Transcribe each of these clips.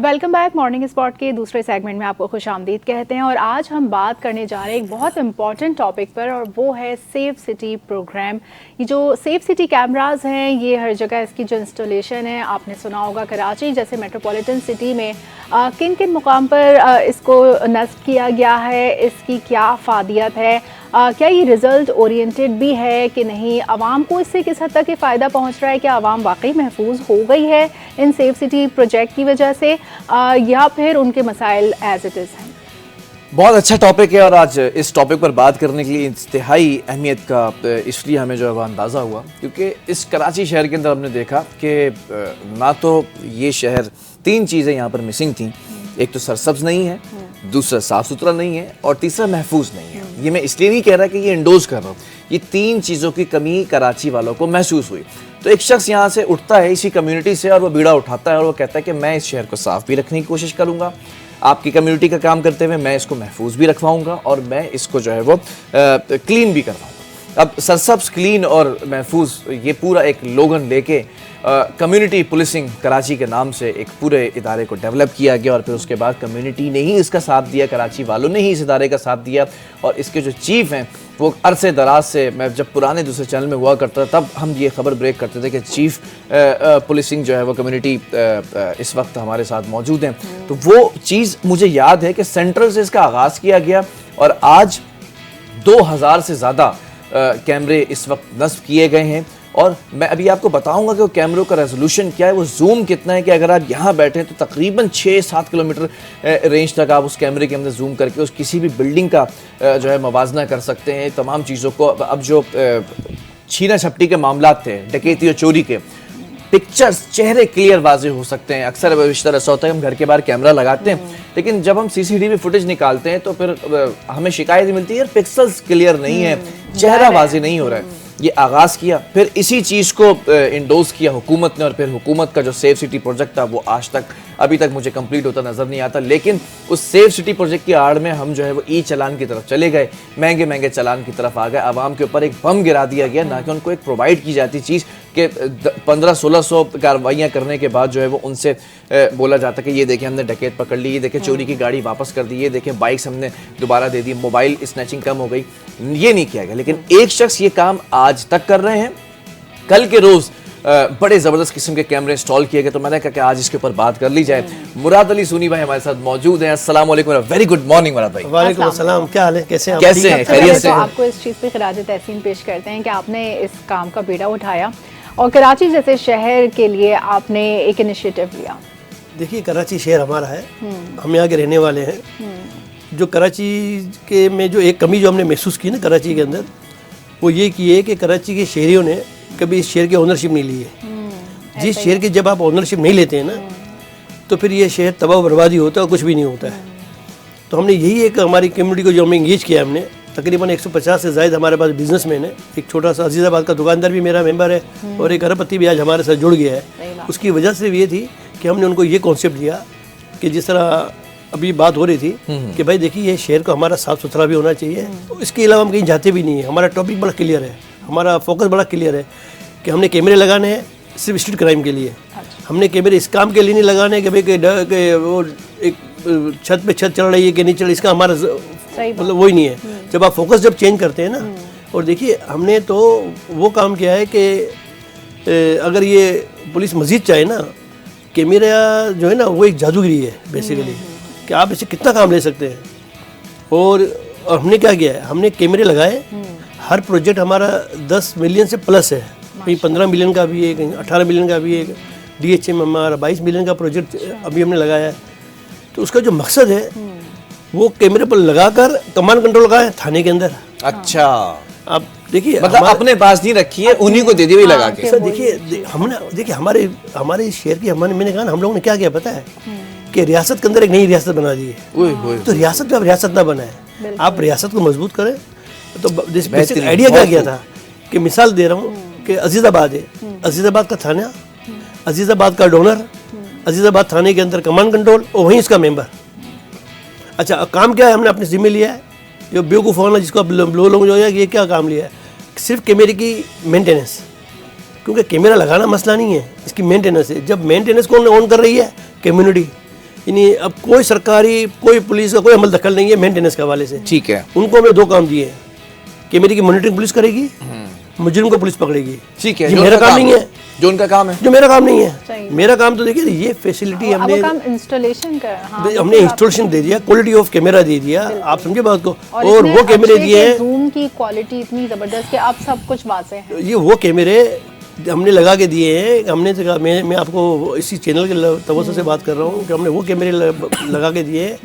Welcome back. Morning spot के दूसरे segment में आपको खुशामदीद कहते हैं और आज हम बात करने जा रहे हैं एक बहुत इंपॉर्टेंट टॉपिक पर और वो है सेफ सिटी प्रोग्राम। ये जो सेफ सिटी कैमरास हैं ये हर जगह इसकी जो इंस्टॉलेशन है आपने सुना होगा कराची जैसे मेट्रोपॉलिटन सिटी में किन किन मुकाम पर इसको नस्ब किया गया है, इसकी क्या अफादियत है, क्या ये रिज़ल्ट ओरिएंटेड भी है कि नहीं, आवाम को इससे किस हद तक फ़ायदा पहुंच रहा है, क्या आवाम वाकई महफूज हो गई है इन सेफ सिटी प्रोजेक्ट की वजह से या फिर उनके मसाइल एज इट इज़ हैं। बहुत अच्छा टॉपिक है और आज इस टॉपिक पर बात करने के लिए इंतहाई अहमियत का इसलिए हमें जो है वह अंदाज़ा हुआ क्योंकि इस कराची शहर के अंदर हमने देखा कि ना तो ये शहर तीन चीज़ें यहाँ पर मिसिंग थी। एक तो सरसब्ज नहीं है, दूसरा साफ़ सुथरा नहीं है और तीसरा महफूज नहीं है। ये मैं इसलिए नहीं कह रहा कि ये इंडोज कर रहा हूँ, ये तीन चीज़ों की कमी कराची वालों को महसूस हुई। तो एक शख्स यहाँ से उठता है इसी कम्युनिटी से और वो बीड़ा उठाता है और वो कहता है कि मैं इस शहर को साफ़ भी रखने की कोशिश करूँगा, आपकी कम्युनिटी का काम करते हुए मैं इसको महफूज भी रखवाऊँगा और मैं इसको जो है वो क्लीन भी करवाऊँगा। अब सरसब्ज, क्लीन और महफूज ये पूरा एक लोगन लेके कम्युनिटी पुलिसिंग कराची के नाम से एक पूरे इदारे को डेवलप किया गया और फिर उसके बाद कम्युनिटी ने ही इसका साथ दिया, कराची वालों ने ही इस इदारे का साथ दिया और इसके जो चीफ हैं वो अरसे दराज से, मैं जब पुराने दूसरे चैनल में हुआ करता था तब हम ये खबर ब्रेक करते थे कि चीफ पुलिसिंग जो है वो कम्युनिटी इस वक्त हमारे साथ मौजूद हैं। तो वो चीज़ मुझे याद है कि सेंट्रल से इसका आगाज़ किया गया और आज 2000 से ज़्यादा कैमरे इस वक्त नस्ब किए गए हैं और मैं अभी आपको बताऊंगा कि वो कैमरों का रेजोल्यूशन क्या है, वो जूम कितना है कि अगर आप यहाँ बैठे तो तकरीबन 6-7 किलोमीटर रेंज तक आप उस कैमरे के अंदर जूम करके उस किसी भी बिल्डिंग का जो है मवाजना कर सकते हैं तमाम चीज़ों को। अब जो छीना झपटी के मामला थे, डकैती और चोरी के, पिक्चर्स, चेहरे क्लियर वाजे हो सकते हैं। अक्सर इस तरह ऐसा होता है हम घर के बाहर कैमरा लगाते हैं लेकिन जब हम सीसीटीवी फुटेज निकालते हैं तो फिर हमें शिकायत मिलती है यार पिक्सल्स क्लियर नहीं है, चेहरा वाजे नहीं हो रहा है। ये आगाज़ किया, फिर इसी चीज़ को इंडोज किया हुकूमत ने और फिर हुकूमत का जो सेफ सिटी प्रोजेक्ट था वो आज तक अभी तक मुझे कंप्लीट होता नज़र नहीं आता। लेकिन उस सेफ सिटी प्रोजेक्ट की आड़ में हम जो है वो ई चालान की तरफ चले गए, महंगे महंगे चालान की तरफ आ गए, आवाम के ऊपर एक बम गिरा दिया गया, ना कि उनको एक प्रोवाइड की जाती चीज़ कि 1500-1600 कार्रवाइयाँ करने के बाद जो है वो उनसे बोला जाता कि ये देखें हमने डकैत पकड़ ली, ये देखें चोरी की गाड़ी वापस कर दी, ये देखें बाइक्स हमने दोबारा दे दी, मोबाइल स्नैचिंग कम हो गई। ये नहीं किया गया लेकिन एक शख्स ये काम आज तक कर रहे हैं। कल के रोज़ बड़े ज़बरदस्त किस्म के कैमरे इंस्टॉल किए गए तो मैंने कहा कि आज इसके ऊपर बात कर ली जाए। मुराद अली सुनी भाई हमारे साथ मौजूद हैं। अस्सलाम वालेकुम, वेरी गुड मॉर्निंग मुराद भाई। वालेकुम अस्सलाम, क्या हाल है, कैसे हैं? कैसे हैं, खैरियत से? आपको इस चीज़ पे खिराज तहसीन पेश करते हैं कि आपने इस काम का बीड़ा उठाया और कराची जैसे शहर के लिए आपने एक इनिशिएटिव लिया। देखिए कराची शहर हमारा है, हम यहाँ के रहने वाले हैं। जो कराची के में जो एक कमी जो हमने महसूस की ना कराची के अंदर, वो ये की है कि कराची के शहरियों ने कभी इस शहर की ओनरशिप नहीं ली है। जिस शहर की जब आप ओनरशिप नहीं लेते हैं ना तो फिर ये शहर तबाह बर्बादी होता है और कुछ भी नहीं होता है। तो हमने यही एक हमारी कम्युनिटी को जो हमें इंगेज किया हमने, तकरीबन 150 से ज़ायद हमारे पास बिजनेसमैन है। एक छोटा सा अजीज़ाबाद का दुकानदार भी मेरा मेंबर है और एक अरबपति भी आज हमारे साथ जुड़ गया है। उसकी वजह से ये थी कि हमने उनको ये कॉन्सेप्ट दिया कि जिस तरह अभी बात हो रही थी कि भाई देखिए ये शहर को हमारा साफ़ सुथरा भी होना चाहिए, तो इसके अलावा हम कहीं जाते भी नहीं है। हमारा टॉपिक बड़ा क्लियर है, हमारा फोकस बड़ा क्लियर है कि हमने कैमरे लगाने हैं सिर्फ स्ट्रीट क्राइम के लिए। हमने कैमरे इस काम के लिए नहीं लगाने कि भाई वो एक छत पे छत चल रही है कि नहीं चल, इसका हमारा मतलब वही नहीं है। जब आप फोकस जब चेंज करते हैं ना, और देखिए हमने तो वो काम किया है कि अगर ये पुलिस मजीद चाहे ना, कैमरा जो है ना वो एक जादूगरी है बेसिकली कि आप इससे कितना काम ले सकते हैं। और हमने क्या किया है, हमने कैमरे लगाए, हर प्रोजेक्ट हमारा 10 मिलियन से प्लस है, कहीं 15 मिलियन का भी है, कहीं 18 मिलियन का भी है। DHM हमारा 22 मिलियन का प्रोजेक्ट अभी हमने लगाया है। तो उसका जो मकसद है वो कैमरे पर लगाकर कमांड कंट्रोल लगाए थाने के अंदर। अच्छा, आप देखिए मतलब अपने पास नहीं रखी है, उन्हीं को दे दी हुई लगा के। सर देखिए हमने देखिए हमारे शहर की मैंने कहा ना, हम लोगों ने क्या किया पता है कि रियासत के अंदर एक नई रियासत बना दी है। तो रियासत में अब रियासत ना बनाए, आप रियासत को मजबूत करें। तो बेसिक आइडिया क्या किया था कि मिसाल दे रहा हूँ कि अजीज़ाबाद है, अजीज़ाबाद का थाना, अजीज़ाबाद का डोनर, अजीज़ाबाद थाने के अंदर कमांड कंट्रोल और वहीं इसका मेंबर। अच्छा, अब काम क्या है, हमने अपने जिम्मे लिया है। जो बेवकूफ़ होना जिसको लोग जो है ये क्या काम लिया है, सिर्फ कैमरे की मेंटेनेंस, क्योंकि कैमरा लगाना मसला नहीं है, इसकी मेंटेनेंस है। जब मेंटेनेंस कौन ऑन कर रही है, कम्युनिटी। यानी अब कोई सरकारी, कोई पुलिस का कोई अमल दखल नहीं है मेंटेनेंस के हवाले से। ठीक है, उनको हमने 2 काम दिए, कैमरे की मॉनिटरिंग पुलिस करेगी, मुजरिम को पुलिस पकड़ेगी। ठीक है, ये मेरा काम नहीं है, जो उनका काम है, जो मेरा काम नहीं है। सही। मेरा काम तो देखिए ये फैसिलिटी अब हमने वो काम इंस्टॉलेशन का, हाँ, हमने इंस्टॉलेशन दे दिया, क्वालिटी ऑफ कैमरा दे दिया, आप समझे बात को। और इतने वो कैमरे अच्छे दिए कि हैं, जूम की क्वालिटी इतनी जबरदस्त कि अब सब कुछ वाज़ेह है। ये वो कैमरे हमने लगा के दिए हैं। हमने तो कहा, मैं आपको इसी चैनल के तवज्जो से बात कर रहा हूँ कि हमने वो कैमरे लगा के दिए हैं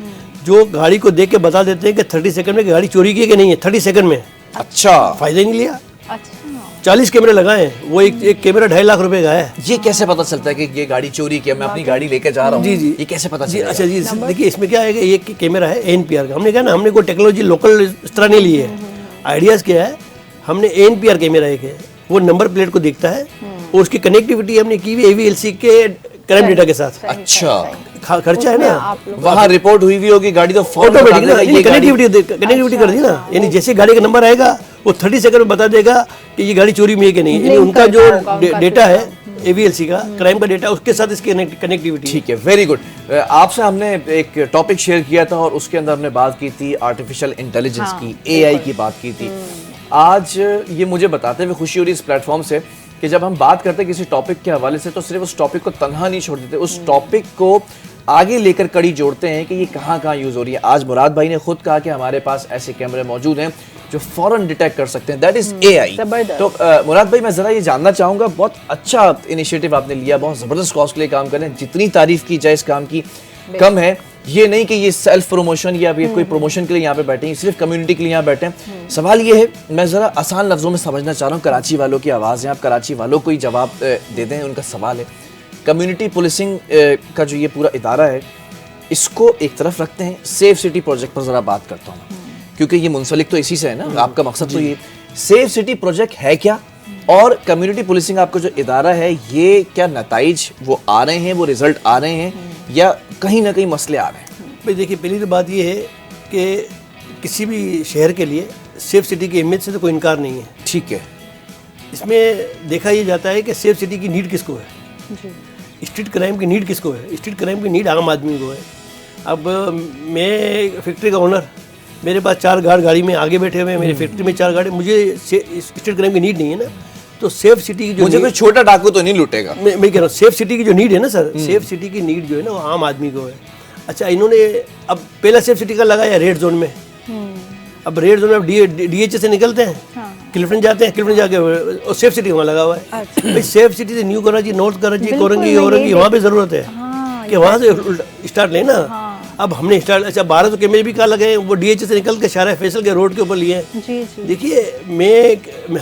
जो गाड़ी को देख के बता देते हैं कि 30 सेकंड में गाड़ी चोरी की है कि नहीं है। 30 सेकंड में। अच्छा, फायदा ही नहीं लिया। अच्छा, 40 कैमरे लगाए, वो एक कैमरा 2.5 लाख रुपए का है। ये कैसे पता चलता है कि ये गाड़ी चोरी की है, मैं अपनी गाड़ी लेके जा रहा हूँ? जी जी, ये कैसे पता जी। चलेगा? अच्छा जी, देखिए इसमें क्या है कि ये कैमरा है ANPR का। हमने कहा ना, हमने कोई टेक्नोलॉजी लोकल इस तरह नहीं ली है। आइडियाज़ क्या है, हमने ANPR कैमरा एक है, वो नंबर प्लेट को देखता है और उसकी कनेक्टिविटी हमने की हुई AVLC के क्राइम डेटा के साथ। अच्छा, खर्चा है ना, आप लोग वहाँ रिपोर्ट हुई होगी, गाड़ी तो फौरन बता ऑटोमेटिक देगा ये गाड़ी। कनेक्टिविटी कर दी ना, यानी जैसे गाड़ी का नंबर आएगा वो 30 सेकंड में बता देगा कि ये गाड़ी चोरी में है कि नहीं। यानी उनका जो डेटा है AVLC का क्राइम का डेटा, उसके साथ इसकी कनेक्टिविटी। ठीक है, वेरी गुड। आपसे हमने एक टॉपिक शेयर किया था और उसके अंदर हमने बात की थी आर्टिफिशियल इंटेलिजेंस की, AI की बात की थी। आज ये मुझे बताते हुए खुशी हो रही इस प्लेटफॉर्म से कि जब हम बात करते हैं किसी टॉपिक के हवाले से तो सिर्फ उस टॉपिक को तन्हा नहीं छोड़ देते, उस टॉपिक को आगे लेकर कड़ी जोड़ते हैं कि ये कहाँ कहाँ यूज हो रही है। आज मुराद भाई ने खुद कहा कि हमारे पास ऐसे कैमरे मौजूद हैं जो फौरन डिटेक्ट कर सकते हैं, दैट इज AI। तो मुराद भाई, मैं जरा ये जानना चाहूंगा, बहुत अच्छा इनिशिएटिव आपने लिया, बहुत जबरदस्त कॉस्ट के लिए काम कर रहे हैं, जितनी तारीफ की जाए इस काम की कम है। ये नहीं कि ये सेल्फ प्रमोशन या कोई प्रमोशन के लिए यहाँ पे बैठे हैं, सिर्फ कम्युनिटी के लिए यहाँ बैठे हैं। सवाल ये है, मैं जरा आसान लफ्जों में समझना चाह रहा हूँ, कराची वालों की आवाज़ है, आप कराची वालों को ही जवाब दे दें। उनका सवाल है, कम्युनिटी पुलिसिंग का जो ये पूरा इदारा है, इसको एक तरफ रखते हैं, सेफ सिटी प्रोजेक्ट पर जरा बात करता हूँ, क्योंकि ये मुंसलिक तो इसी से है ना, आपका मकसद तो ये। सेफ सिटी प्रोजेक्ट है क्या, और कम्युनिटी पुलिसिंग आपका जो इदारा है, ये क्या नताइज वो आ रहे हैं, वो रिजल्ट आ रहे हैं, या कहीं ना कहीं मसले आ रहे हैं? भाई देखिए, पहली तो बात ये है कि किसी भी शहर के लिए सेफ सिटी की अहमियत से तो कोई इनकार नहीं है। ठीक है, इसमें देखा ये जाता है कि सेफ सिटी की नीड किसको है, स्ट्रीट क्राइम की नीड किसको है। स्ट्रीट क्राइम की नीड आम आदमी को है। अब मैं फैक्ट्री का ओनर, मेरे पास 4 गाड़ी में आगे बैठे हुए हैं, मेरी फैक्ट्री में 4 गाड़ी, मुझे स्ट्रीट क्राइम की नीड नहीं है ना। तो सेफ सिटी की जो मुझे कोई छोटा डाकू तो नहीं लूटेगा। मैं कह रहा हूँ, सेफ सिटी की जो नीड है ना सर, सेफ सिटी की नीड जो है ना, वो आम आदमी को है। अच्छा, इन्होंने अब पहला सेफ सिटी का लगाया रेड जोन में। अब रेड जोन में अब DH से निकलते हैं, क्लिफ्टन जाते हैं, क्लिफ्टन जाके और सेफ सिटी वहाँ लगा हुआ है। भाई सेफ सिटी से न्यू कराची, नॉर्थ कराची, कोरंगी वहाँ पे जरूरत है कि वहाँ से स्टार्ट लेना। अब हमने स्टार्ट, अच्छा 12 तो कैमरे भी कहाँ लगे, वो DH से निकल के शारा फैसल के रोड के ऊपर लिए। देखिए,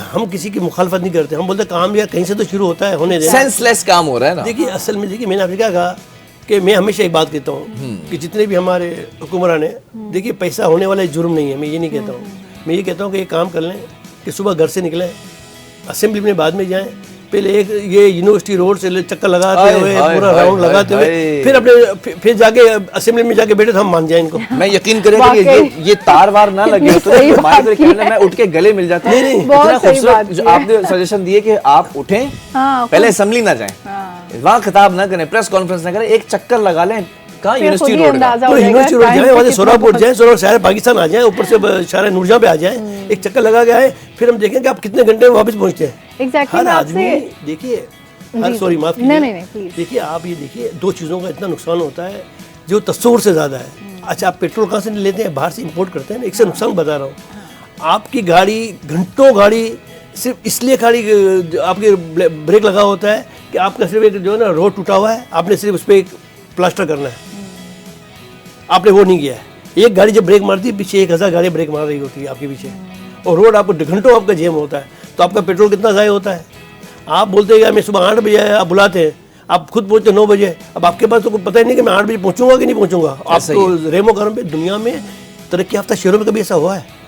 हम किसी की मुखालफत नहीं करते, हम बोलते काम यार कहीं से तो शुरू होता है, होने दे। सेंसलेस काम हो रहा है ना। देखिए असल में, देखिए मैंने आपसे क्या कहा कि मैं हमेशा एक बात कहता हूँ कि जितने भी हमारे हुक्मरान हैं, देखिए पैसा होने वाला जुर्म नहीं है, मैं ये नहीं कहता हूँ। मैं ये कहता हूँ कि एक काम कर लें कि सुबह घर से निकलें, असेंबली में बाद में जाएं, पहले एक ये यूनिवर्सिटी रोड से चक्कर लगाते हुए, पूरा राउंड लगाते हुए, फिर अपने फिर जाके असेंबली में जाके बैठे तो हम मान जाए इनको। मैं यकीन करें कि ये तार वार ना लगे तो मैं उठ के गले मिल जाता। नहीं, इतना खूबसूरत आपने सजेशन दिए कि आप उठें, पहले असेंबली ना जाएं, वहाँ खिताब ना करें, प्रेस कॉन्फ्रेंस ना करें, एक चक्कर लगा लें। कहाँ? यूनिवर्सिटी रोड, यूनिवर्सिटी रोड जाए, वहाँ से सोरापुर जाए, शहर पाकिस्तान आ जाए, ऊपर से शहर नूरजहां पे आ जाए, एक चक्कर लगा के आए, फिर हम देखेंगे आप कितने घंटे में वापस पहुँचते हैं। हर आदमी, देखिए, सॉरी माफ कीजिए, देखिए आप ये देखिए, 2 चीज़ों का इतना नुकसान होता है जो तस्वुर से ज़्यादा है। अच्छा, आप पेट्रोल कहाँ से लेते हैं? बाहर से इंपोर्ट करते हैं ना, इससे नुकसान बता रहा हूँ। आपकी गाड़ी, घंटों गाड़ी सिर्फ इसलिए खाली आपके ब्रेक लगा होता है कि आपका सिर्फ एक जो है ना रोड टूटा हुआ है, आपने सिर्फ उस पर एक प्लास्टर करना है, आपने वो नहीं किया है। एक गाड़ी जब ब्रेक मारती है, पीछे 1000 गाड़ी ब्रेक मार रही होती है आपके पीछे, और रोड आपको घंटों आपका जैम होता है, तो आपका पेट्रोल कितना ज़ाया होता है। आप बोलते हैं यार मैं सुबह 8 बजे आया, आप बुलाते हैं, आप खुद पहुँचते 9 बजे, अब आपके पास तो पता ही नहीं कि मैं 8 बजे पहुँचूंगा कि नहीं पहुँचूंगा। आप तो रेमो करम पे दुनिया में तरक्की याफ्ता शहरों में कभी ऐसा हुआ है?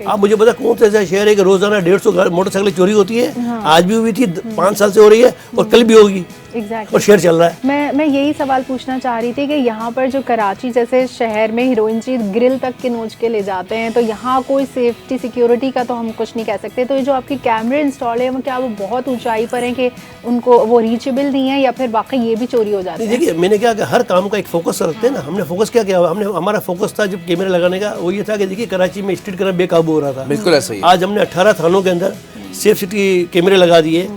आप मुझे पता कौन सा ऐसा शहर है कि रोजाना 150 मोटरसाइकिल चोरी होती है? आज भी हुई थी, 5 साल से हो रही है, और कल भी होगी। एग्जैक्टली और शेयर चल रहा है। मैं यही सवाल पूछना चाह रही थी कि यहाँ पर जो कराची जैसे शहर में हीरोइन चीज ग्रिल तक के नोच के ले जाते हैं, तो यहाँ कोई सेफ्टी सिक्योरिटी का तो हम कुछ नहीं कह सकते, तो ये जो आपके कैमरे इंस्टॉल है वो क्या वो बहुत ऊंचाई पर हैं कि उनको वो रीचेबल नहीं है, या फिर वाकई ये भी चोरी हो जाते हैं? देखिए मैंने क्या कि हर काम का एक फोकस रखते हैं ना, हमने फोकस क्या किया, हमने हमारा फोकस था जब कैमरे लगाने का वो ये था कि देखिए कराची में स्ट्रीट क्राइम बेकाबू हो रहा था। बिल्कुल ऐसा ही है। आज हमने 18 थानों के अंदर सेफ सिटी कैमरे लगा दिए।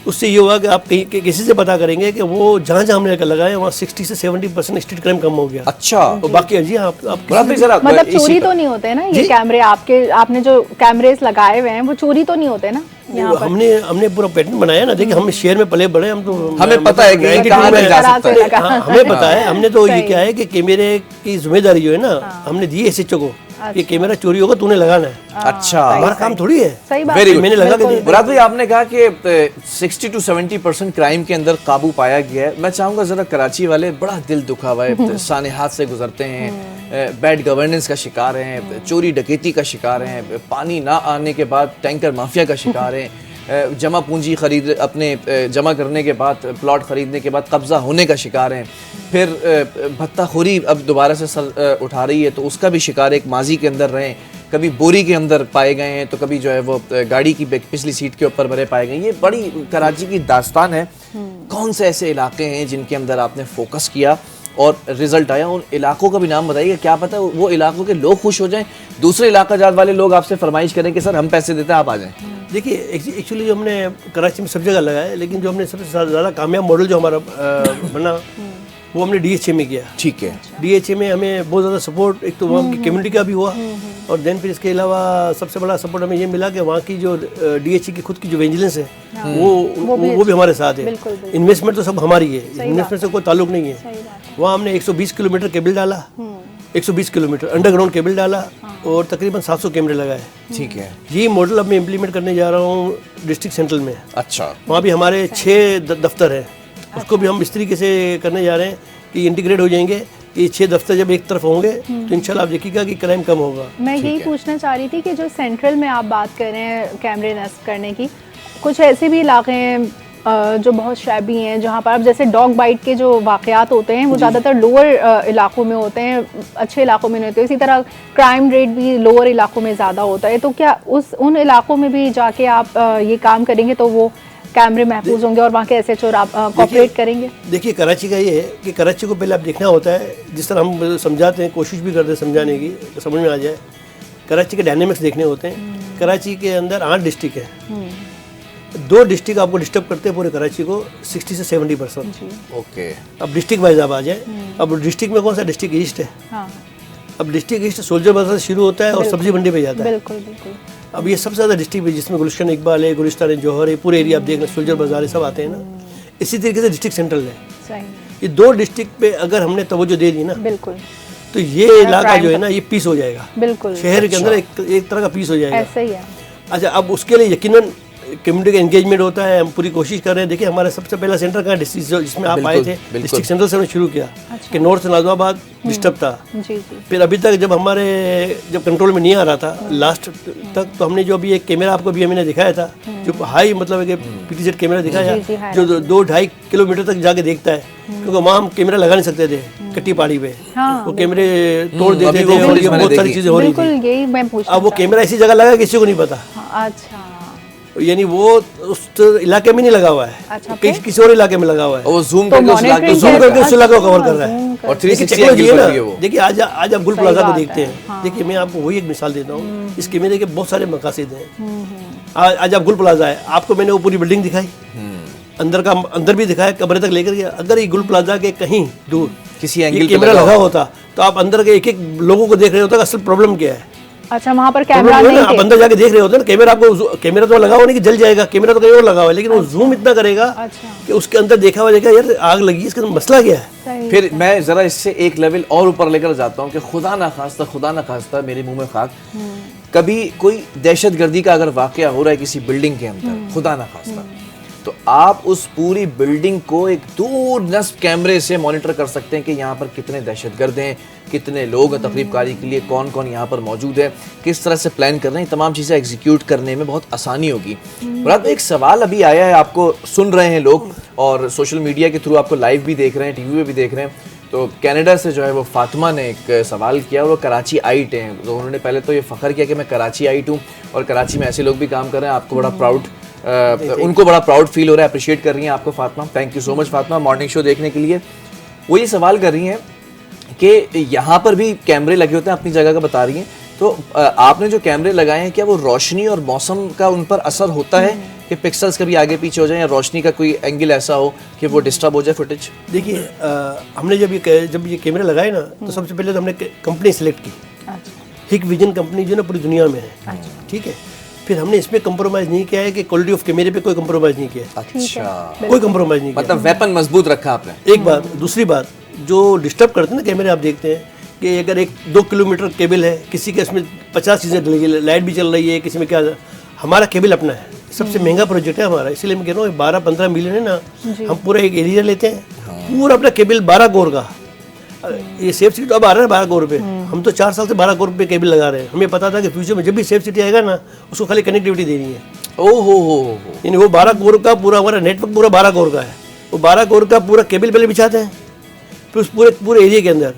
उससे ये हुआ कि आप कहीं किसी से पता करेंगे कि वो जहाँ जहाँ हमने लगाए वहाँ 60 से 70% स्ट्रीट क्राइम कम हो गया। अच्छा, तो बाकी जी आप मुराद भाई जरा मतलब इसी चोरी पर- तो नहीं होते ना ये कैमरे? आपने जो कैमरेज लगाए हुए हैं वो चोरी तो नहीं होते ना यहाँ पर? हमने पूरा पैटर्न बनाया ना। देखिए हम शहर में पले बड़े, हम तो हमें पता है कि ये कहाँ तक जा सकता है। हाँ, हमें पता है। हमने तो ये क्या है कि कैमरे की जिम्मेदारी जो है ना हमने दी है SHO को, ये कैमरा चोरी होगा तूने लगाना है। अच्छा, हमारा काम थोड़ी है। सही बात वेरी है। गुड। मैंने लगा के दिया। मुराद भाई आपने कहा कि 60 to 70% क्राइम के अंदर काबू पाया गया है। मैं चाहूंगा जरा कराची वाले बड़ा दिल दुखा हुआ है, सानेहात से गुजरते हैं, बैड गवर्नेंस का शिकार हैं, चोरी डकैती का शिकार हैं, पानी ना आने के बाद टैंकर माफिया का शिकार हैं, जमा पूंजी खरीद अपने जमा करने के बाद प्लॉट खरीदने के बाद कब्जा होने का शिकार हैं, फिर भत्ताखोरी अब दोबारा से सर उठा रही है तो उसका भी शिकार एक माजी के अंदर रहे, कभी बोरी के अंदर पाए गए हैं तो कभी जो है वो गाड़ी की पिछली सीट के ऊपर भरे पाए गए। ये बड़ी कराची की दास्तान है। कौन से ऐसे इलाके हैं जिनके अंदर आपने फोकस किया और रिजल्ट आया? उन इलाकों का भी नाम बताइए, क्या पता वो इलाकों के लोग खुश हो जाएं, दूसरे इलाका जात वाले लोग आपसे फरमाइश करें कि सर हम पैसे देते हैं आप आ जाएं। देखिए एक्चुअली जो हमने कराची में सब जगह लगाया, लेकिन जो हमने सबसे ज़्यादा कामयाब मॉडल जो हमारा बना वो हमने DHA में किया। ठीक है। DHA में हमें बहुत ज़्यादा सपोर्ट, एक तो वहाँ की कम्युनिटी का भी हुआ और देन फिर इसके अलावा सबसे बड़ा सपोर्ट हमें ये मिला कि वहाँ की जो DHA की खुद की जो विजिलेंस है वो भी हमारे साथ है। इन्वेस्टमेंट तो सब हमारी है, इन्वेस्टमेंट से कोई ताल्लुक नहीं है। वहाँ हमने 120 किलोमीटर केबल डाला, 120 किलोमीटर अंडरग्राउंड केबल डाला और तकरीबन 700 कैमरे लगाए। ठीक है। ये मॉडल अब मैं इम्प्लीमेंट करने जा रहा हूँ डिस्ट्रिक्ट सेंट्रल में। अच्छा, वहाँ भी हमारे 6 दफ्तर हैं, उसको भी हम इस तरीके से करने जा रहे हैं कि इंटीग्रेट हो जाएंगे कि 6 दफ्तर जब एक तरफ होंगे तो इंशाल्लाह आप देखिएगा कि क्राइम कम होगा। मैं यही पूछना चाह रही थी कि जो सेंट्रल में आप बात कर रहे हैं कैमरे नस्ब करने की, कुछ ऐसे भी इलाके हैं जो बहुत शैबी हैं जहाँ पर अब जैसे डॉग बाइट के जो वाक़यात होते हैं वो ज़्यादातर लोअर इलाकों में होते हैं, अच्छे इलाकों में नहीं होते। इसी तरह क्राइम रेट भी लोअर इलाकों में ज़्यादा होता है, तो क्या उन इलाकों में भी जाके आप ये काम करेंगे तो वो कैमरे महफूज होंगे और वहाँ के SHO आप कॉपरेट करेंगे? देखिए कराची का ये है कि कराची को पहले आप देखना होता है, जिस तरह हम समझाते हैं, कोशिश भी करते हैं समझाने की, समझ में आ जाए। कराची के डायनेमिक्स देखने होते हैं। कराची के अंदर 8 डिस्ट्रिक्ट है, 2 डिस्ट्रिक्ट आपको डिस्टर्ब करते हैं पूरे कराची को 60 से 70%। ओके। अब डिस्ट्रिक्ट वाइज आप आ जाए। अब डिस्ट्रिक्ट में कौन सा? डिस्ट्रिक्ट ईस्ट है। हाँ, अब डिस्ट्रिक्ट ईस्ट सोल्जर बाजार से शुरू होता है और सब्जी मंडी पे जाता है। बिल्कुल बिल्कुल। अब ये सबसे ज़्यादा डिस्ट्रिक्ट है जिसमें गुलशन इकबाल है, गुलिस्तान है, जौहर है, पूरे एरिया आप देख रहे हैं, सोल्जर बाजार है, सब आते हैं ना। इसी तरीके से डिस्ट्रिक्ट सेंट्रल है। सही, ये 2 डिस्ट्रिक्ट पे अगर हमने तवज्जो दे दी ना बिल्कुल तो ये इलाका जो है ना ये पीस हो जाएगा। बिल्कुल शहर के अंदर एक तरह का पीस हो जाएगा। ऐसा ही है। अच्छा, अब उसके लिए यकीनन कम्युनिटी का एंगेजमेंट होता है, हम पूरी कोशिश कर रहे हैं। देखिए हमारा सबसे पहला सेंटर कहाँ? डिस्ट्रिक्ट जिसमें आप आए थे, डिस्ट्रिक्ट सेंट्रल से हमने शुरू किया कि नॉर्थ नाजमाबाद डिस्टर्ब था। जी जी। फिर अभी तक जब कंट्रोल में नहीं आ रहा था लास्ट तक, तो हमने जो अभी एक कैमरा आपको भी हमने दिखाया था जो हाई मतलब एक PTZ कैमरा दिखाया जो 2-2.5 किलोमीटर तक जाके देखता है, क्योंकि वहाँ हम कैमरा लगा नहीं सकते थे कट्टी पहाड़ी पे, वो कैमरे तोड़ देते थे और ये बहुत सारी चीजें हो रही बिल्कुल थी। यही मैं पूछ अब वो कैमरा ऐसी जगह लगा किसी को नहीं पता। अच्छा यानी वो उस इलाके में नहीं लगा हुआ है, अच्छा, किसी और इलाके में लगा हुआ है। और वो जूम तो करके उस इलाके monitoring जूम करके उस अच्छा, इलाके को कवर कर रहा है zoom और कर- 360 टेक्नोलॉजी एंगल है पर भी है ना। वो। देखिए आज आप गुल सही प्लाजा को बात देखते है, हैं। देखिए मैं आपको वही एक मिसाल देता हूँ, इस कैमरे के बहुत सारे मकासद हैं। आज आप गुल प्लाजा है, आपको मैंने वो पूरी बिल्डिंग दिखाई, अंदर भी दिखाया, कमरे तक लेकर गया। अगर ये गुल प्लाजा के कहीं दूर किसी ये एंगल पे कैमरा लगा लगा होता तो आप अंदर के एक लोगों को देख रहे होते कि असल प्रॉब्लम क्या है। अच्छा, वहाँ पर प्रॉब्लम कैमरा है ना, नहीं आप थे। अंदर जाके देख रहे होते हैं ना। कैमरा तो लगा हुआ नहीं कि जल जाएगा, कैमरा तो कहीं और लगा हुआ है, लेकिन वो जूम इतना करेगा अच्छा। कि उसके अंदर देखा हुआ जाएगा यार आग लगी है, इसका मसला क्या है। सही। फिर मैं जरा इससे एक लेवल और ऊपर लेकर जाता हूँ कि खुदा ना खास्ता मेरे मुंह में खाक, कभी कोई दहशतगर्दी का अगर वाकया हो रहा है किसी बिल्डिंग के अंदर, खुदा ना खास्ता, तो आप उस पूरी बिल्डिंग को एक दूर नस्ब कैमरे से मॉनिटर कर सकते हैं कि यहाँ पर कितने दहशतगर्द हैं, कितने लोग हैं तकरीबकारी के लिए, कौन कौन यहाँ पर मौजूद है, किस तरह से प्लान कर रहे हैं। तमाम चीज़ें एग्जीक्यूट करने में बहुत आसानी होगी। मुराद, एक सवाल अभी आया है, आपको सुन रहे हैं लोग, और सोशल मीडिया के थ्रू आपको लाइव भी देख रहे हैं, टीवी पे भी देख रहे हैं। तो कनाडा से जो है वो फातिमा ने एक सवाल किया, वो कराची आइट हैं, तो उन्होंने पहले तो ये फ़ख्र किया कि मैं कराची आइट हूँ और कराची में ऐसे लोग भी काम कर रहे हैं। आपको बड़ा प्राउड उनको बड़ा प्राउड फील हो रहा है, अप्रिशिएट कर रही हैं आपको Fatima. Thank you so much Fatima morning show देखने के लिए। वो ये सवाल कर रही हैं कि यहाँ पर भी कैमरे लगे होते हैं, अपनी जगह का बता रही हैं, तो आपने जो कैमरे लगाए हैं क्या वो रोशनी और मौसम का उन पर असर होता है कि पिक्सल्स कभी आगे पीछे हो जाए या रोशनी का कोई एंगल ऐसा हो कि वो डिस्टर्ब हो जाए फुटेज? देखिए हमने जब ये कैमरे लगाए ना, तो सबसे पहले तो हमने कंपनी सेलेक्ट की। हिक विजन कंपनी जो ना पूरी दुनिया में है, ठीक है। फिर हमने इसमें कंप्रोमाइज़ नहीं किया है कि क्वालिटी ऑफ कैमरे पे कोई कंप्रोमाइज़ नहीं किया है। अच्छा, कोई कंप्रोमाइज़ नहीं किया, मतलब वेपन मजबूत रखा आपने। एक बात। दूसरी बात, जो डिस्टर्ब करते हैं ना कैमरे, आप देखते हैं कि अगर 1-2 किलोमीटर केबल है, किसी के इसमें 50 चीज़ें डली, लाइट भी चल रही है, किसी में क्या, हमारा केबल अपना है। सबसे महंगा प्रोजेक्ट है हमारा, इसलिए मैं कह रहा हूँ 12-15 मिलियन है ना, हम पूरा एक एरिया लेते हैं, पूरा अपना केबल 12 कोर का। ये सेफ सिटी तो अब आ रहा है 12 कोर पे, हम तो 4 साल से 12 कोर पे केबल लगा रहे हैं। हमें पता था कि फ्यूचर में जब भी सेफ सिटी आएगा ना, उसको खाली कनेक्टिविटी देनी है। ओहो, यानी वो 12 कोर का पूरा हमारा नेटवर्क पूरा 12 कोर का है। वो 12 कोर का पूरा केबल पहले बिछाते हैं, फिर उस पूरे एरिया के अंदर,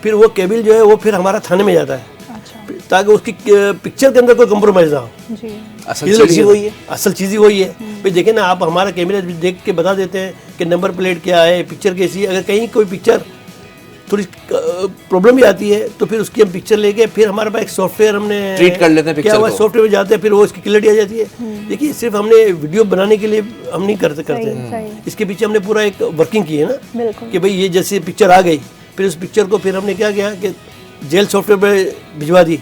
फिर वो केबल जो है वो फिर हमारा थाने में जाता है, ताकि उसकी पिक्चर के अंदर कोई कंप्रोमाइज ना हो। असल चीज़ ही वही है। असल चीज़ ही वही है। फिर देखें ना आप, हमारा कैमरे देख के बता देते हैं कि नंबर प्लेट क्या है, पिक्चर कैसी है। अगर कहीं कोई पिक्चर थोड़ी प्रॉब्लम भी आती है तो फिर उसकी हम पिक्चर लेके फिर हमारे पास एक सॉफ्टवेयर हमने ट्रीट कर लेते हैं पिक्चर को। सॉफ्टवेयर में जाते हैं, फिर वो उसकी क्लियरिटी आ जाती है। देखिए सिर्फ हमने वीडियो बनाने के लिए हम नहीं करते हैं, इसके पीछे हमने पूरा एक वर्किंग की है ना, कि भाई ये जैसे पिक्चर आ गई, फिर उस पिक्चर को फिर हमने क्या किया कि जेल सॉफ्टवेयर पे भिजवा दी।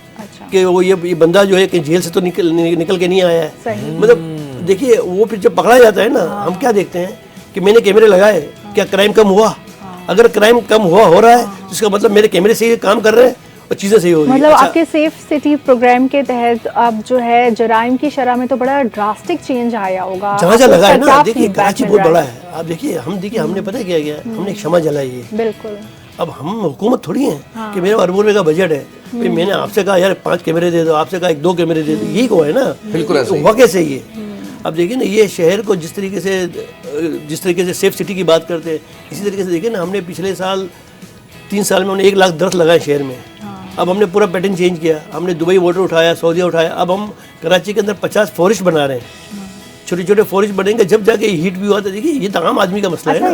कि वो ये बंदा जो है कि जेल से तो निकल के नहीं आया है। मतलब देखिए वो फिर जब पकड़ा जाता है ना, हम क्या देखते हैं कि मैंने कैमरे लगाए, क्या क्राइम कम हुआ? अगर क्राइम कम हो रहा है तो इसका मतलब मेरे कैमरे से काम कर रहे हैं और चीज़ें सही हो रही है। मतलब आपके सेफ सिटी प्रोग्राम के तहत अब जो है जराइम की शरह में तो बड़ा ड्रास्टिक चेंज आया होगा। जहाँ जहाँ लगा है ना, देखिए कराची बहुत बड़ा है। आप देखिए हमने पता क्या किया, हमने एक क्षमा जलाई है। बिल्कुल। अब हम हुकूमत थोड़ी हैं कि मेरे अरबों रुपए का बजट है, फिर मैंने आपसे कहा यार 5 कैमरे दे दो, आपसे कहा 1-2 कैमरे दे दो, यही को है ना। बिल्कुल ऐसा हुआ कैसे ये? अब देखिए ना, ये शहर को जिस तरीके से सेफ सिटी की बात करते हैं, इसी तरीके से देखिए ना, हमने पिछले साल 3 साल में हमने 1 लाख दरख्त लगाए शहर में। अब हमने पूरा पैटर्न चेंज किया, हमने दुबई वाटर उठाया, सऊदीया उठाया, अब हम कराची के अंदर 50 फॉरेस्ट बना रहे हैं। छोटे छोटे फॉरेस्ट बनेंगे, जब जाके हीट भी हुआ तो देखिए ये तो आम आदमी का मसला है ना।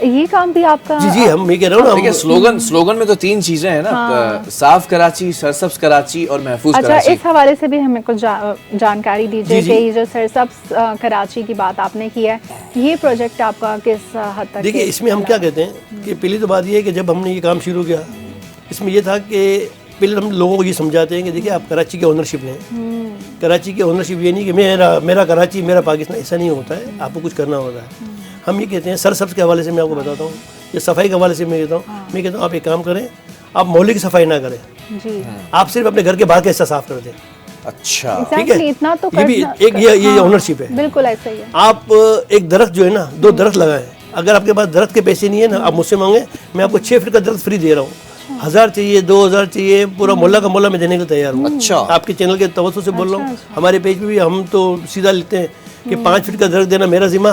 ये काम भी आपका? जी हम मैं कह रहा हूँ ना, देखिए स्लोगन में तो 3 चीजें हैं ना, साफ कराची, सरसब्ज कराची और महफूज कराची। अच्छा, इस हवाले से भी हमें कुछ जानकारी दीजिए कि ये जो सरसब्ज कराची की बात आपने की है, ये प्रोजेक्ट आपका किस हद तक? देखिए इसमें हम क्या कहते हैं कि पहली तो बात ये है कि जब हमने ये काम शुरू किया, इसमें ये था कि पहले हम लोगों को ये समझाते हैं कि देखिए आप कराची के ओनरशिप लें। कराची की ओनरशिप ये नहीं कि मेरा कराची मेरा पाकिस्तान, ऐसा नहीं होता है, आपको कुछ करना होता है। हम ये कहते हैं सरसब्ज के हवाले से मैं आपको बताता हूँ, या सफाई के हवाले से मैं कहता हूँ आप एक काम करें, आप मोहल्ले की सफाई ना करें जी, आप सिर्फ अपने घर के बाहर का हिस्सा साफ कर दें। अच्छा ठीक है, इतना तो ये भी एक ये ओनरशिप है। बिल्कुल ऐसा ही है। आप एक दरख्त जो है ना, 2 दरख्त लगाएं। अगर आपके पास दरख्त के पैसे नहीं है ना, आप मुझसे मांगे, मैं आपको 6 फीट का दरख्त फ्री दे रहा हूँ। 1000 चाहिए, 2000 चाहिए, पूरा मोहल्ला का मोहल्ला में देने के लिए तैयार हूँ। अच्छा, आपके चैनल के तवज्जो से बोल रहा हूँ। हमारे पेज पे भी हम तो सीधा लिखते हैं कि 5 फीट का दरख्त देना मेरा जिम्मा,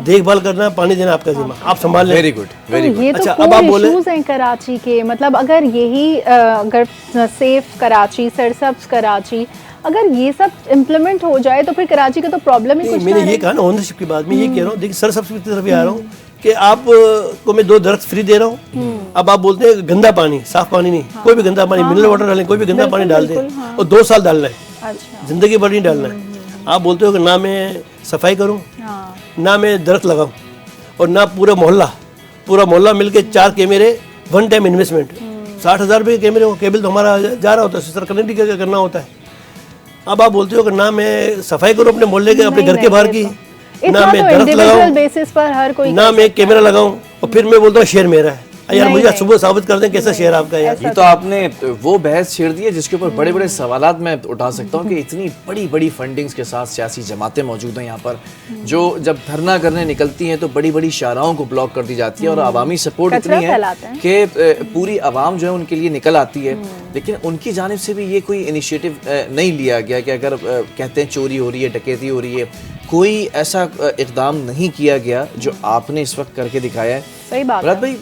देखभाल करना, पानी देना आपका जिम्मा, आप संभाल लें। Very good, very good. ये तो अब आप बोले हैं कराची के, मतलब अगर यही अगर सेफ कराची, सरसब्ज कराची, अगर ये सब इम्प्लीमेंट हो जाए तो फिर कराची का तो प्रॉब्लम ही कुछ नहीं। मैंने ये कहा ना ओनरशिप की बात, मैं ये कह रहा हूँ, देखिए सरसब्ज की तरफ भी आ रहा हूँ कि आप को मैं 2 दरख्त फ्री दे रहा हूँ। अब आप बोलते हैं गंदा पानी, साफ पानी नहीं, कोई भी गंदा पानी, मिनरल वाटर डालें, कोई भी गंदा पानी डाल दें, और 2 साल डालना है, जिंदगी भर नहीं डालना है। आप बोलते हो कि ना मैं सफाई करूँ, ना मैं दरख्त लगाऊँ, और ना पूरा मोहल्ला मिलके 4 कैमरे, 1 टाइम इन्वेस्टमेंट, 60,000 रुपये के कैमरे हो, केबल तो हमारा जा रहा होता है, सर कनेक्टिविटी करना होता है। अब आप बोलते हो कि ना मैं सफाई करूँ अपने मोहल्ले के, अपने घर के बाहर की, ना मैं दरख्त लगाऊं, बेसिस पर हर कोई ना मैं कैमरा लगाऊं, और फिर मैं बोलता हूँ शहर मेरा है। यार मुझे आज सुबह साबित कर दें कैसा शहर आपका है यार। ये तो आपने वो बहस छेड़ दी है जिसके ऊपर बड़े बड़े सवालात मैं उठा सकता हूँ कि इतनी बड़ी बड़ी फंडिंग्स के साथ सियासी जमातें मौजूद हैं यहाँ पर, जो जब धरना करने निकलती हैं तो बड़ी बड़ी शाहराहों को ब्लॉक कर दी जाती है, और अवामी सपोर्ट इतनी है कि पूरी आवाम जो है उनके लिए निकल आती है, लेकिन उनकी जानिब से भी ये कोई इनिशिएटिव नहीं लिया गया कि अगर कहते हैं चोरी हो रही है, डकैती हो रही है, कोई ऐसा इकदाम नहीं किया गया जो आपने इस वक्त करके दिखाया है? सही बात मुराद है। भाई,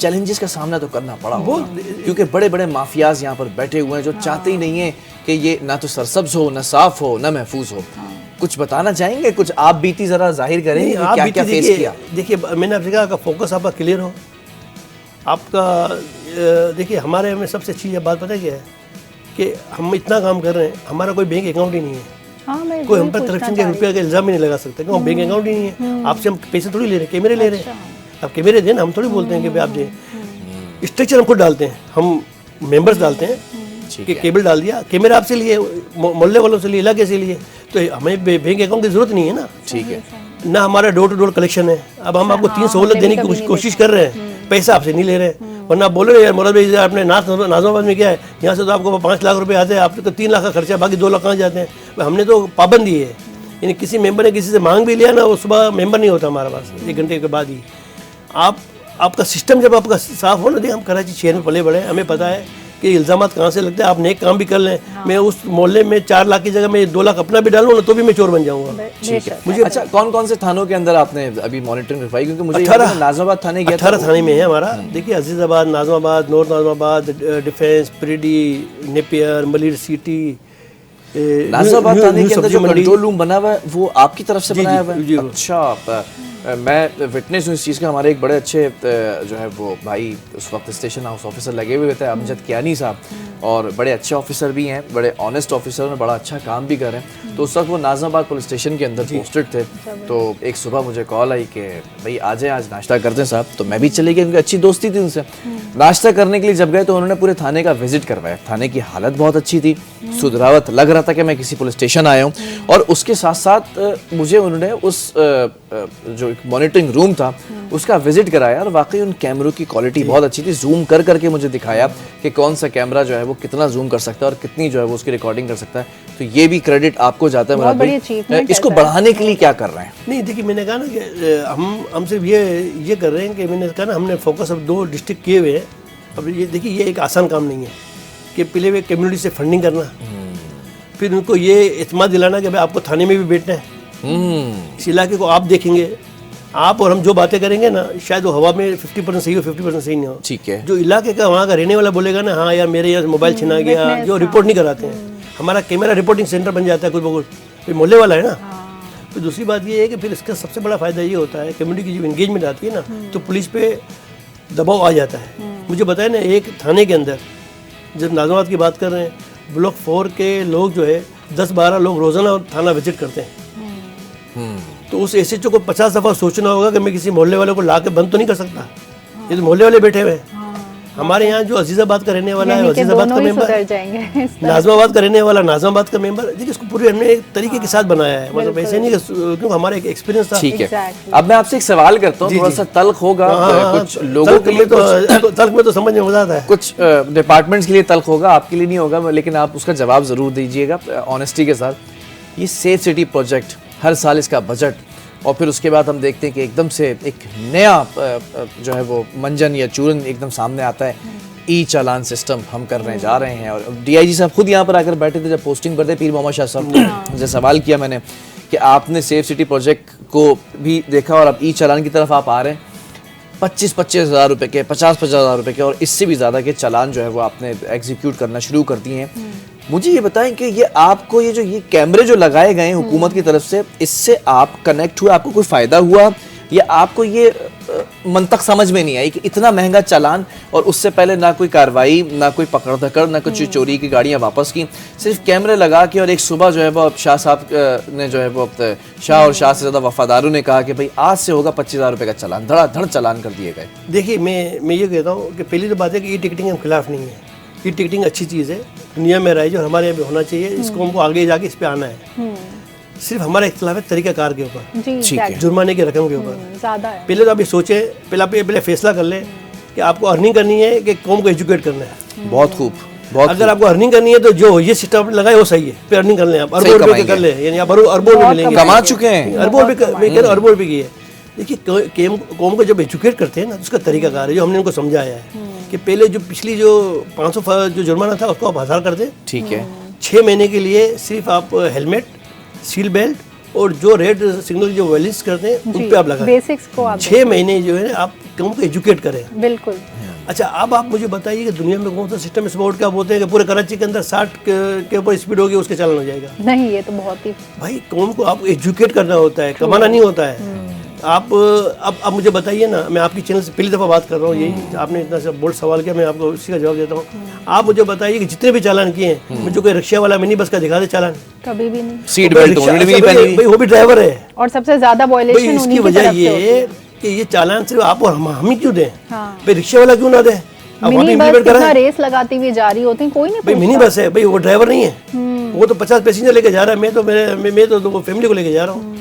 चैलेंजेस का सामना तो करना पड़ा होगा, क्योंकि बड़े बड़े माफियाज यहाँ पर बैठे हुए हैं जो चाहते ही नहीं है कि ये ना तो सरसब्ज हो, ना साफ हो, ना महफूज हो। कुछ बताना चाहेंगे, कुछ आप बीती जरा जाहिर करें, नहीं, आप क्या बीती क्या फेस देखिए- किया? देखिए, मैंने आपसे कहा फोकस आपका क्लियर हो, आपका देखिए हमारे में सबसे अच्छी बात पता है क्या है कि हम इतना काम कर रहे हैं, हमारा कोई बैंक अकाउंट ही नहीं है, हाँ, मैं कोई वही हम पर पूछना करप्शन चाह के रही रुपया का इल्जाम ही नहीं लगा सकते, क्योंकि बैंक अकाउंट ही नहीं है। आपसे हम पैसे थोड़ी ले रहे हैं, कैमरे ले रहे हैं, आप कैमरे दें ना, हम थोड़ी बोलते हैं कि भाई आप दें। स्ट्रक्चर हम खुद डालते हैं, हम मेंबर्स डालते हैं कि केबल डाल दिया, कैमरा आपसे लिए, मोहल्ले वालों से लिए, इलाके से लिए, तो हमें बैंक अकाउंट की जरूरत नहीं है ना। ठीक है, ना हमारा डोर टू डोर कलेक्शन है। अब हम आपको 3 सहूलत देने की कोशिश कर रहे हैं, पैसा आपसे नहीं ले रहे हैं। वरना आप बोले यार मुराद भाई आपने नाज़िमाबाद में क्या है, यहाँ से तो आपको 5 लाख रुपए आते हैं, आपको तो 3 लाख का खर्चा, बाकी 2 लाख कहाँ जाते हैं। हमने तो पाबंदी है, यानी किसी मेंबर ने किसी से मांग भी लिया ना, वो सुबह मेंबर नहीं होता हमारे पास, 1 घंटे के बाद ही। आपका सिस्टम जब आपका साफ होना, देखिए हम कराची शहर में पले बड़े, हमें पता है कि इल्ज़ामात कहाँ से लगते हैं। आप नेक काम भी कर लें, मैं उस मोहल्ले में 4 लाख की जगह में 2 लाख अपना भी डालूँ ना, तो भी मैं चोर बन जाऊँगा। ठीक है। मुझे अच्छा, कौन कौन से थानों के अंदर आपने अभी मॉनिटरिंग रखवाई? क्योंकि मुझे 18 नाज़िमाबाद थाने गया 18 थाने में है हमारा। देखिए Azizabad, Nazimabad, North Nazimabad, Defence, Preedy, Napier, Malir City, Nazimabad थाने के अंदर जो कंट्रोल रूम बना हुआ है वो आपकी तरफ से बनाया हुआ है? जी। अच्छा, मैं विटनेस हूँ इस चीज़ का। हमारे एक बड़े अच्छे जो है वो भाई उस वक्त स्टेशन हाउस ऑफिसर लगे हुए थे, अमजद कियानी साहब, और बड़े अच्छे ऑफिसर भी हैं, बड़े ऑनेस्ट ऑफिसर हैं, बड़ा अच्छा काम भी कर रहे हैं। तो उस वक्त वो नाज़िमाबाद पुलिस स्टेशन के अंदर पोस्टेड थे। तो एक सुबह मुझे कॉल आई कि भाई आ जाए, आज नाश्ता करते हैं साहब। तो मैं भी चले गया, क्योंकि अच्छी दोस्ती थी उनसे। नाश्ता करने के लिए जब गए तो उन्होंने पूरे थाने का विजिट करवाया। थाने की हालत बहुत अच्छी थी, सुधरावत लग रहा था कि मैं किसी पुलिस स्टेशन आया हूँ। और उसके साथ साथ मुझे उन्होंने उस जो मॉनिटरिंग रूम था उसका विजिट कराया, और वाकई उन कैमरों की क्वालिटी बहुत अच्छी थी। जूम कर करके मुझे दिखाया कि कौन सा कैमरा जो है वो कितना जूम कर सकता है और कितनी जो है वो उसकी रिकॉर्डिंग कर सकता है। तो ये भी क्रेडिट आपको जाता है मुराद भाई। इसको बढ़ाने के लिए क्या कर रहे हैं? नहीं, देखिए मैंने कहा ना कि हम सिर्फ ये कर रहे हैं कि मैंने कहा ना, हमने फोकस अब 2 डिस्ट्रिक्ट किए हुए हैं। अब ये देखिए, ये एक आसान काम नहीं है कि पहले वे कम्युनिटी से फंडिंग करना, फिर उनको ये इत्मीनान दिलाना कि भाई आपको थाने में भी बैठना है, इस इलाके को आप देखेंगे। आप और हम जो बातें करेंगे ना, शायद वो हवा में 50% सही हो, 50% सही नहीं हो। ठीक है। जो इलाके का वहाँ का रहने वाला बोलेगा ना, हाँ यार मेरे यहाँ मोबाइल छिना गया, जो रिपोर्ट नहीं कराते हैं, हमारा कैमरा रिपोर्टिंग सेंटर बन जाता है कुछ कोई मोहल्ले वाला है ना। तो दूसरी बात ये है कि फिर इसका सबसे बड़ा फायदा ये होता है, कम्युनिटी की जब इंगेजमेंट आती है ना, तो पुलिस पे दबाव आ जाता है। मुझे बताया ना, एक थाने के अंदर जब नाज़िमाबाद की बात कर रहे हैं, ब्लॉक 4 के लोग जो है 10-12 लोग रोजाना थाना विजिट करते हैं। तो उस एसएचओ को 50 दफ़ा सोचना होगा कि मैं किसी मोहल्ले वाले को ला के बंद तो नहीं कर सकता। ये तो मोहल्ले वाले बैठे हुए हैं। हमारे यहाँ जो अजीज़ाबाद का रहने वाला है, अजीज़ाबाद का मेंबर, नाज़िमाबाद का रहने वाला नाज़िमाबाद का मेंबर, देखिए इसको पूरे हमने एक तरीके के साथ बनाया है। मतलब ऐसे नहीं कि क्योंकि हमारा एक एक्सपीरियंस था। ठीक है। अब मैं आपसे एक सवाल करता हूँ, थोड़ा सा तल्ख होगा कुछ लोगों के लिए, तल्ख में तो समझ में मजा आता है, कुछ डिपार्टमेंट्स के लिए तल्ख होगा, आपके लिए नहीं होगा, लेकिन आप उसका जवाब जरूर दीजिएगा ऑनेस्टी के साथ। ये सेफ सिटी प्रोजेक्ट, हर साल इसका बजट, और फिर उसके बाद हम देखते हैं कि एकदम से एक नया जो है वो मंजन या चूरन एकदम सामने आता है। ई चालान सिस्टम हम करने जा रहे हैं, और डीआईजी साहब खुद यहाँ पर आकर बैठे थे जब पोस्टिंग पर थे, पीर मोहम्मद शाह साहब, मुझे सवाल किया मैंने कि आपने सेफ सिटी प्रोजेक्ट को भी देखा और अब ई चालान की तरफ आप आ रहे हैं। 25-25 हज़ार रुपये के, 50-50 हज़ार रुपये के और इससे भी ज़्यादा के चालान जो है वो आपने एग्जीक्यूट करना शुरू कर दिए हैं। मुझे ये बताएं कि ये आपको ये कैमरे जो लगाए गए हैं हुकूमत की तरफ से, इससे आप कनेक्ट हुए, आपको कोई फ़ायदा हुआ, या आपको ये मंतक समझ में नहीं आई कि इतना महंगा चालान और उससे पहले ना कोई कार्रवाई, ना कोई पकड़ धकड़, ना कुछ चोरी की गाड़ियाँ वापस की, सिर्फ कैमरे लगा के, और एक सुबह जो है वो शाह साहब ने जो है वो शाह और शाह से ज़्यादा वफादारों ने कहा कि भाई आज से होगा 25,000 रुपये का चालान, धड़ाधड़ चालान कर दिए गए। देखिए मैं ये कहता हूँ कि पहली तो बात है कि ई टिकटिंग के खिलाफ नहीं है। ई टिकटिंग अच्छी चीज़ है, दुनिया में राइज और हमारे यहाँ भी होना चाहिए। इसको हमको आगे जाके इस पे आना है। सिर्फ हमारा इख्तिलाफ है तरीक़ाकार के ऊपर, ठीक है, जुर्माने की रकम के ऊपर ज़्यादा है। पहले तो आप ये सोचें, पहले फैसला कर लें कि आपको अर्निंग करनी है कि कौम को एजुकेट करना है। बहुत खूब, बहुत अगर आपको अर्निंग करनी है तो जो ये सिस्टम लगाए वो सही है, फिर अर्निंग कर लें आप, अरबों रुपये कर लें, यानी आप अरबों रुपये मिलेंगे, कमा चुके हैं, अरबों रुपये की है। देखिए कौम को जब एजुकेट करते हैं ना, उसका तरीकाकार है जो हमने उनको समझाया है कि पहले जो पिछली जो 500 जो जुर्माना था उसको आप 1000 कर दें। ठीक है। 6 महीने के लिए सिर्फ आप हेलमेट, सील बेल्ट और जो रेड सिग्नल जो वायलेंस करते हैं उन पे आप लगाएं। बेसिक्स को आप 6 महीने जो है आप कम को एजुकेट करें। बिल्कुल। अच्छा, अब आप मुझे बताइए कि दुनिया में कौन सा सिस्टम इस बोर्ड का बोलते हैं कि पूरे कराची के अंदर 60 के ऊपर स्पीड होगी उसके चालान हो जाएगा। नहीं, ये तो बहुत ही भाई कौम को आपको एजुकेट करना होता है, कमाना नहीं होता है। आप अब मुझे बताइए ना, मैं आपकी चैनल से पहली दफ़ा बात कर रहा हूँ, यही आपने इतना सा बोल्ड सवाल किया, मैं आपको उसी का जवाब देता हूँ। आप मुझे बताइए कि जितने भी चालान किए हैं, मुझे कोई रिक्शा वाला मिनी बस का दिखा दे चालान, कभी भी नहीं। सीट बेल्ट ऑलरेडी भी नहीं पहनी हुई। भाई वो भी ड्राइवर है। और सबसे ज्यादा भाई वायलेशन इसकी उन्हीं की वजह तरफ से ये होती है है। कि ये चालान सिर्फ आप और हम ही क्यों दें? हाँ। भाई रिक्शे वाला क्यों ना दे? अब वहाँ पे मिनी बस implement कितना कराएं। रेस लगाती हुई जा रही होती है, कोई नहीं भाई मिनी पूछता। बस है, भाई वो ड्राइवर नहीं है, वो तो 50 पैसेंजर लेके जा रहा है, मैं तो फैमिली को लेके जा रहा हूँ।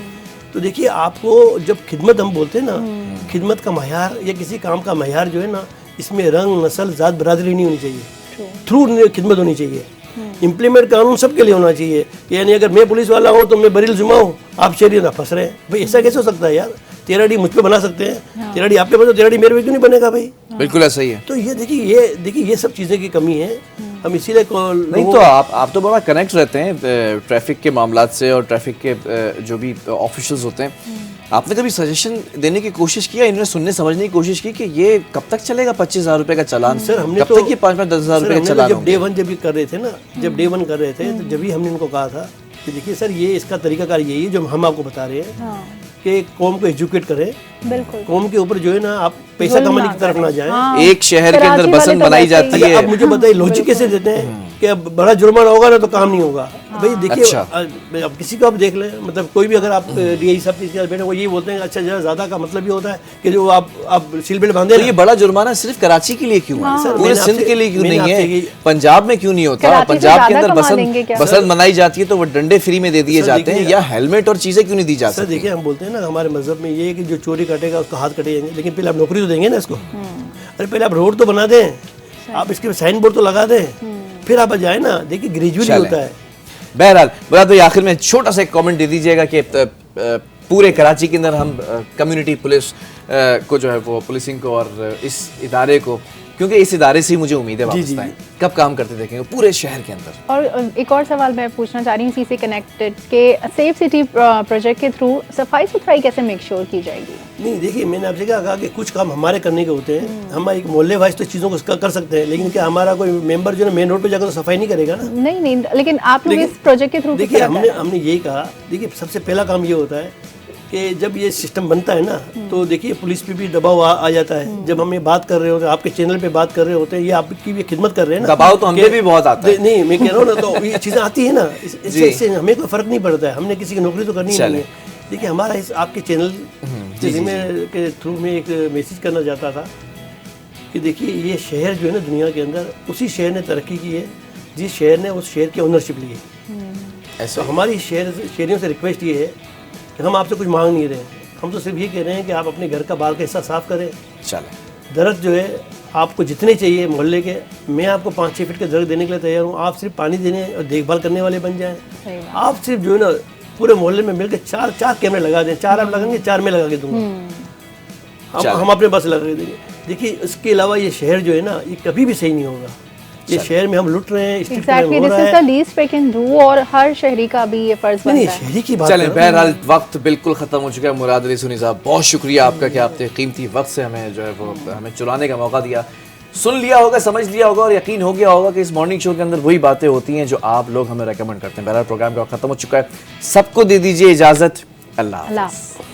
तो देखिए, आपको जब खिदमत हम बोलते हैं ना, खिदमत का मायार या किसी काम का मायार जो है ना, इसमें रंग नस्ल जात बरादरी नहीं होनी चाहिए, थ्रू खिदमत होनी चाहिए। इम्प्लीमेंट कानून सबके लिए होना चाहिए। यानी अगर मैं पुलिस वाला हूँ तो मैं बरील जुमा हूँ, आप शहरी ना फंस रहे हैं। भाई ऐसा कैसे हो सकता है यार? तेरा डी मुझ पे बना सकते हैं, तेरा डी आप पे बना, तेरा डी मेरे पे क्यों नहीं बनेगा भाई? बिल्कुल ऐसा ही है। तो ये देखिए ये सब चीज़ें की कमी है। हम इसीलिए नहीं तो आप तो बड़ा कनेक्ट रहते हैं ट्रैफिक के मामलात से और ट्रैफिक के जो भी ऑफिशियल्स होते हैं। आपने कभी सजेशन देने की कोशिश किया, इन्होंने सुनने समझने की कोशिश की कि ये कब तक चलेगा 25,000 रुपए का चालान? सर हमने कब तक ये 5-10,000 रुपए का चालान जब डे 1 जब ये कर रहे थे ना, जब डे 1 कर रहे थे तो जब भी हमने इनको कहा था कि देखिए सर, ये इसका तरीकाकार यही है जो हम आपको बता रहे हैं कि कौम को एजुकेट करें। बिल्कुल। कौम के ऊपर जो है ना, आप पैसा कमाने की तरफ ना जाएं। हाँ। एक शहर के अंदर कराची बसन वाले तो बनाई वैसे ही- जाती है। अब मुझे बताइए लॉजिक कैसे देते हैं कि अब बड़ा जुर्माना होगा ना तो काम नहीं होगा। भाई देखिए, अच्छा। अब किसी को आप देख लें, मतलब कोई भी अगर आप डीआई साहब के बैठे, वो यही बोलते हैं अच्छा जरा ज्यादा का मतलब ये होता है कि जो आप सील बेल्ट बांधे तो ये बड़ा जुर्माना सिर्फ कराची के लिए क्यों है? सर, पूरे मैंने सिंध आपसे- के लिए क्यों मैंने नहीं आपसे है? ये- पंजाब में क्यों नहीं होता? कराची से पंजाब के ज्यादा अंदर कमा लेंगे क्या? बसंत मनाई जाती है तो वो डंडे फ्री में दे दिए सर, जाते हैं, देखिए- या हेलमेट और चीजें क्यों नहीं दी जा सर सकती? देखिए, हम बोलते हैं ना हमारे मजहब में ये है कि जो चोरी कटेगा उसको हाथ कटेंगे, लेकिन पहले आप नौकरी तो देंगे ना इसको। अरे पहले आप रोड तो बना दें, आप इसके साइन बोर्ड तो लगा दें, फिर आप जाए ना। देखिए ग्रेजुअली चलें। होता है। बहरहाल बता दो, आखिर में छोटा सा एक कमेंट दे दीजिएगा कि पूरे कराची के अंदर हम कम्युनिटी पुलिस को जो है वो पुलिसिंग को और इस इदारे को, क्योंकि इस इदारे से ही मुझे उम्मीद है वापस आए, कब काम करते देखेंगे पूरे शहर के अंदर? और एक और सवाल मैं पूछना चाह रही हूँ इसी से कनेक्टेड के सेफ सिटी प्रोजेक्ट के थ्रू सफाई सुथराई कैसे मेक श्योर की जाएगी? नहीं देखिए, मैंने आपसे क्या कहा कि कुछ काम हमारे करने के होते हैं। हम एक मोहल्ले वाइज तो चीज़ों को कर सकते हैं, लेकिन क्या हमारा कोई मेंबर जो है मेन रोड पे जाकर तो सफाई नहीं करेगा ना? नहीं, लेकिन आप लोग इस प्रोजेक्ट के थ्रू देखिए, हमने यही कहा। देखिए सबसे पहला काम ये होता है कि जब ये सिस्टम बनता है ना, तो देखिए पुलिस पे भी दबाव आ जाता है। जब हम ये बात कर रहे होते हैं, आपके चैनल पे बात कर रहे होते हैं, ये आपकी भी खिदमत कर रहे हैं ना, दबाव तो हमें भी बहुत आता है। नहीं मैं कह रहा हूँ ना, तो ये चीज़ें आती है ना, इससे हमें कोई फर्क नहीं पड़ता है। हमने किसी की नौकरी तो करनी नहीं है। देखिए हमारा इस आपके चैनल के थ्रू में एक मैसेज करना चाहता था कि देखिए ये शहर जो है ना दुनिया के अंदर, उसी शहर ने तरक्की की है जिस शहर ने उस शहर की ओनरशिप ली है। तो हमारी शहरियों से रिक्वेस्ट ये है कि हम आपसे कुछ मांग नहीं रहे, हम तो सिर्फ ये कह रहे हैं कि आप अपने घर का बाहर का हिस्सा साफ करें। चलें। दरख्त जो है आपको जितने चाहिए मोहल्ले के, मैं आपको 5-6 फीट के दरख्त देने के लिए तैयार हूँ। आप सिर्फ पानी देने और देखभाल करने वाले बन जाएं। आप सिर्फ जो है ना पूरे मोहल्ले में मिलकर 4 कैमरे लगा दें। 4 आप लगाएंगे, 4 मैं लगा के दूंगा। हम अपने पास लगा देंगे। देखिए इसके अलावा ये शहर जो है ना, ये कभी भी सही नहीं होगा। ये शहर में हम लुट रहे हैं, स्ट्रीट क्राइम हो रहा है। This is the least we can do, और हर शहरी का भी ये फर्ज बनता है। शहरी की बात चलें, बहरहाल वक्त बिल्कुल ख़त्म हो चुका है। मुराद अली सुन्नी साहब, बहुत शुक्रिया आपका कि आपने कीमती वक्त से हमें जो है वो हमें चुराने का मौका दिया। सुन लिया होगा, समझ लिया होगा और यकीन हो गया होगा कि इस मॉर्निंग शो के अंदर वही बातें होती हैं जो आप लोग हमें रेकमेंड करते हैं। बहरहाल प्रोग्राम का खत्म हो चुका है। सबको दे दीजिए इजाज़त। अल्लाह हाफ़िज़।